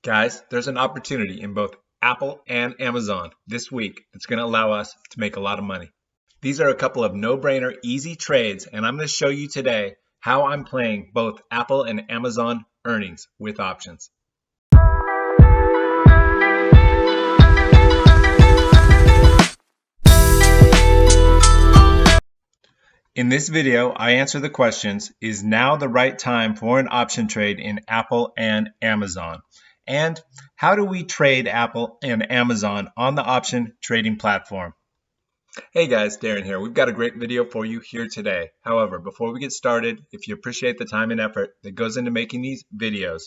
Guys, there's an opportunity in both Apple and Amazon this week that's going to allow us to make a lot of money. These are a couple of no-brainer, easy trades, and I'm going to show you today how I'm playing both Apple and Amazon earnings with options. In this video, I answer the questions, is now the right time for an option trade in Apple and Amazon? And how do we trade Apple and Amazon on the option trading platform? Hey guys, Darren here. We've got a great video for you here today. However, before we get started, if you appreciate the time and effort that goes into making these videos,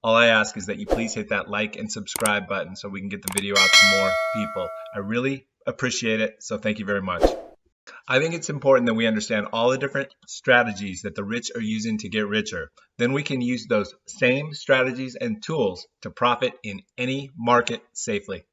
all I ask is that you please hit that like and subscribe button so we can get the video out to more people. I really appreciate it, so thank you very much. I think it's important that we understand all the different strategies that the rich are using to get richer. Then we can use those same strategies and tools to profit in any market safely.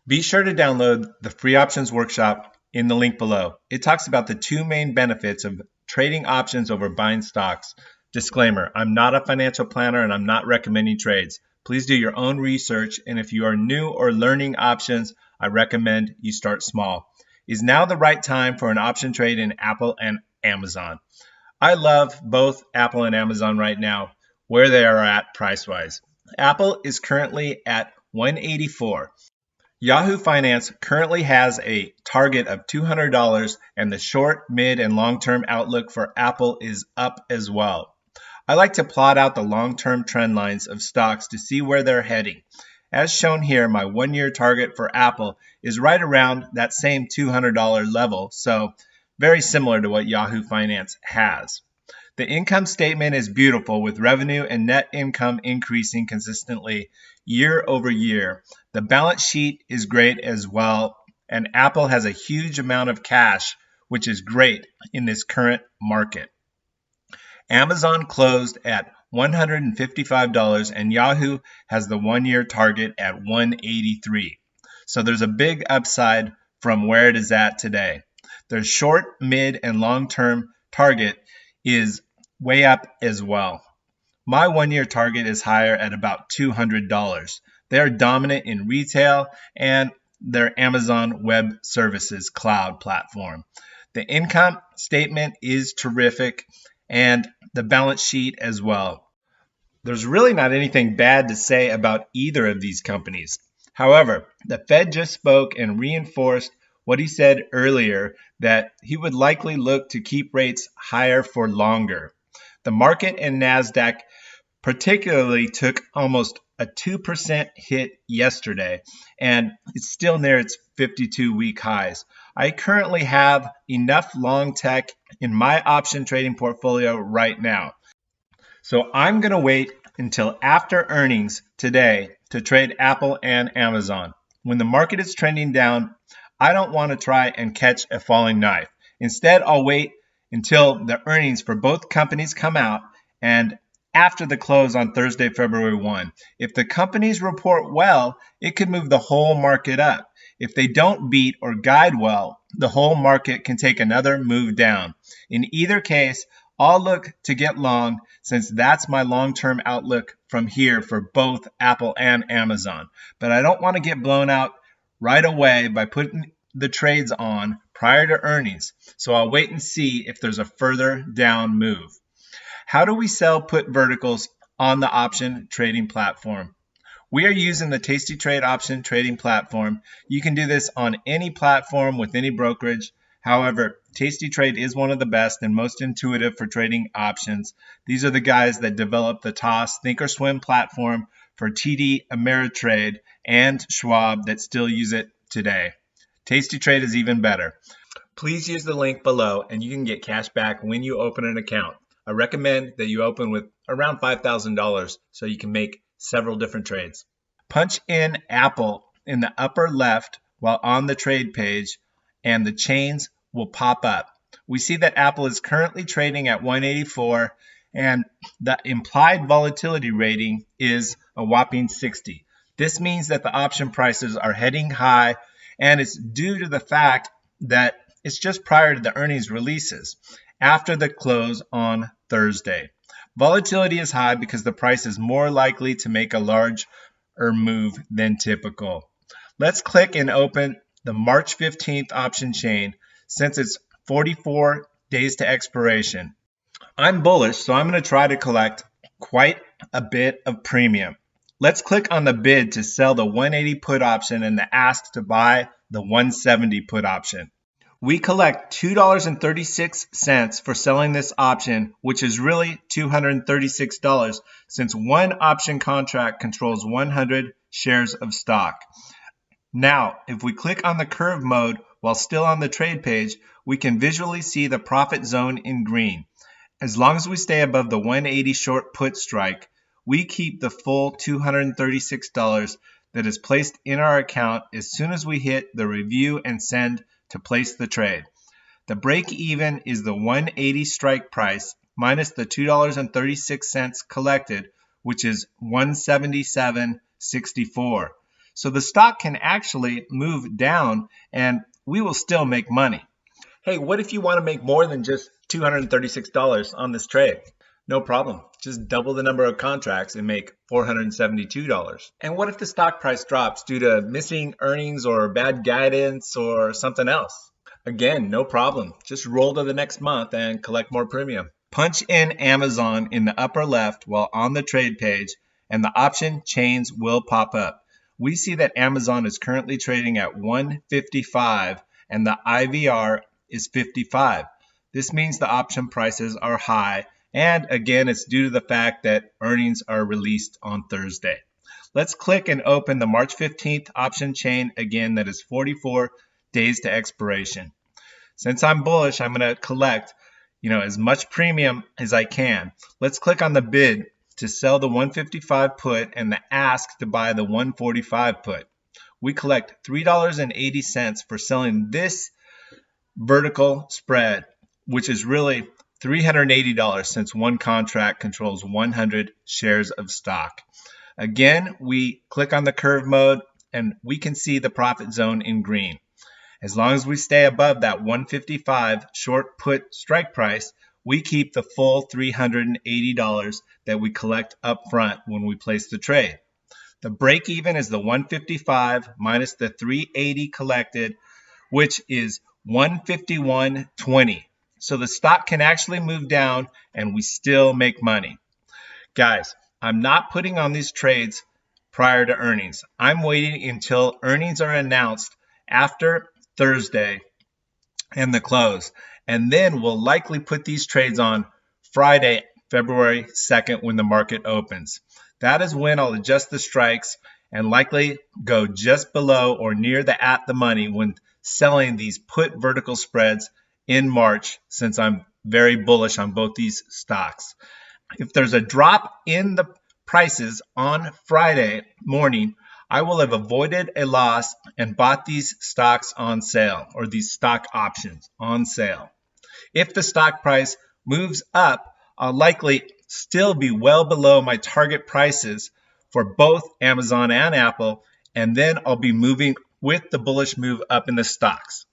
Be sure to download the free options workshop in the link below. It talks about the two main benefits of trading options over buying stocks. Disclaimer, I'm not a financial planner and I'm not recommending trades. Please do your own research, and if you are new or learning options, I recommend you start small. Is now the right time for an option trade in Apple and Amazon? I love both Apple and Amazon right now, where they are at price-wise. Apple is currently at $184. Yahoo Finance currently has a target of $200, and the short, mid, and long-term outlook for Apple is up as well. I like to plot out the long-term trend lines of stocks to see where they're heading. As shown here, my one-year target for Apple is right around that same $200 level, so very similar to what Yahoo Finance has. The income statement is beautiful, with revenue and net income increasing consistently year over year. The balance sheet is great as well, and Apple has a huge amount of cash, which is great in this current market. Amazon closed at $155, and Yahoo has the one-year target at $183. So there's a big upside from where it is at today. Their short, mid, and long-term target is way up as well. My one-year target is higher at about $200. They are dominant in retail and their Amazon Web Services cloud platform. The income statement is terrific, and the balance sheet as well. There's really not anything bad to say about either of these companies. However, the Fed just spoke and reinforced what he said earlier, that he would likely look to keep rates higher for longer. The market and NASDAQ particularly took almost a 2% hit yesterday, and it's still near its 52-week highs. I currently have enough long tech in my option trading portfolio right now. So I'm going to wait until after earnings today to trade Apple and Amazon. When the market is trending down, I don't want to try and catch a falling knife. Instead, I'll wait until the earnings for both companies come out and after the close on Thursday, February 1. If the companies report well, it could move the whole market up. If they don't beat or guide well, the whole market can take another move down. In either case, I'll look to get long, since that's my long-term outlook from here for both Apple and Amazon. But I don't want to get blown out right away by putting the trades on prior to earnings. So I'll wait and see if there's a further down move. How do we sell put verticals on the option trading platform? We are using the tastytrade option trading platform. You can do this on any platform with any brokerage. However, tastytrade is one of the best and most intuitive for trading options. These are the guys that developed the Toss Thinkorswim platform for TD Ameritrade and Schwab that still use it today. Tastytrade is even better. Please use the link below and you can get cash back when you open an account. I recommend that you open with around $5,000 so you can make several different trades. Punch in Apple in the upper left while on the trade page, and the chains will pop up. We see that Apple is currently trading at 184, and the implied volatility rating is a whopping 60. This means that the option prices are heading high, and it's due to the fact that it's just prior to the earnings releases after the close on Thursday. Volatility is high because the price is more likely to make a large move than typical. Let's click and open the March 15th option chain since it's 44 days to expiration. I'm bullish, so I'm going to try to collect quite a bit of premium. Let's click on the bid to sell the 180 put option and the ask to buy the 170 put option. We collect $2.36 for selling this option, which is really $236 since one option contract controls 100 shares of stock. Now, if we click on the curve mode while still on the trade page, we can visually see the profit zone in green. As long as we stay above the 180 short put strike, we keep the full $236 that is placed in our account as soon as we hit the review and send to place the trade. The break even is the 180 strike price minus the $2.36 collected, which is $177.64. So the stock can actually move down and we will still make money. Hey, what if you want to make more than just $236 on this trade? No problem. Just double the number of contracts and make $472. And what if the stock price drops due to missing earnings or bad guidance or something else? Again, no problem. Just roll to the next month and collect more premium. Punch in Amazon in the upper left while on the trade page and the option chains will pop up. We see that Amazon is currently trading at 155 and the IVR is 55. This means the option prices are high, and again, it's due to the fact that earnings are released on Thursday. Let's click and open the March 15th option chain again that is 44 days to expiration. Since I'm bullish, I'm going to collect, as much premium as I can. Let's click on the bid to sell the 155 put and the ask to buy the 145 put. We collect $3.80 for selling this vertical spread, which is really $380 since one contract controls 100 shares of stock. Again, we click on the curve mode and we can see the profit zone in green. As long as we stay above that 155 short put strike price, we keep the full $380 that we collect up front when we place the trade. The break even is the 155 minus the 380 collected, which is 151.20. So the stock can actually move down and we still make money. Guys, I'm not putting on these trades prior to earnings. I'm waiting until earnings are announced after Thursday and the close. And then we'll likely put these trades on Friday, February 2nd when the market opens. That is when I'll adjust the strikes and likely go just below or near the at the money when selling these put vertical spreads in March, since I'm very bullish on both these stocks. If there's a drop in the prices on Friday morning, I will have avoided a loss and bought these stocks on sale, or these stock options on sale. If the stock price moves up, I'll likely still be well below my target prices for both Amazon and Apple, and then I'll be moving with the bullish move up in the stocks.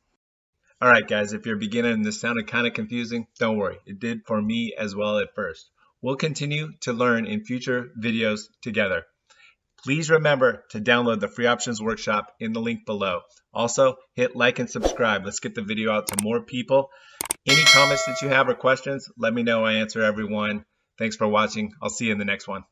All right, guys, if you're a beginner and this sounded kind of confusing, don't worry. It did for me as well at first. We'll continue to learn in future videos together. Please remember to download the free options workshop in the link below. Also, hit like and subscribe. Let's get the video out to more people. Any comments that you have or questions, let me know. I answer everyone. Thanks for watching. I'll see you in the next one.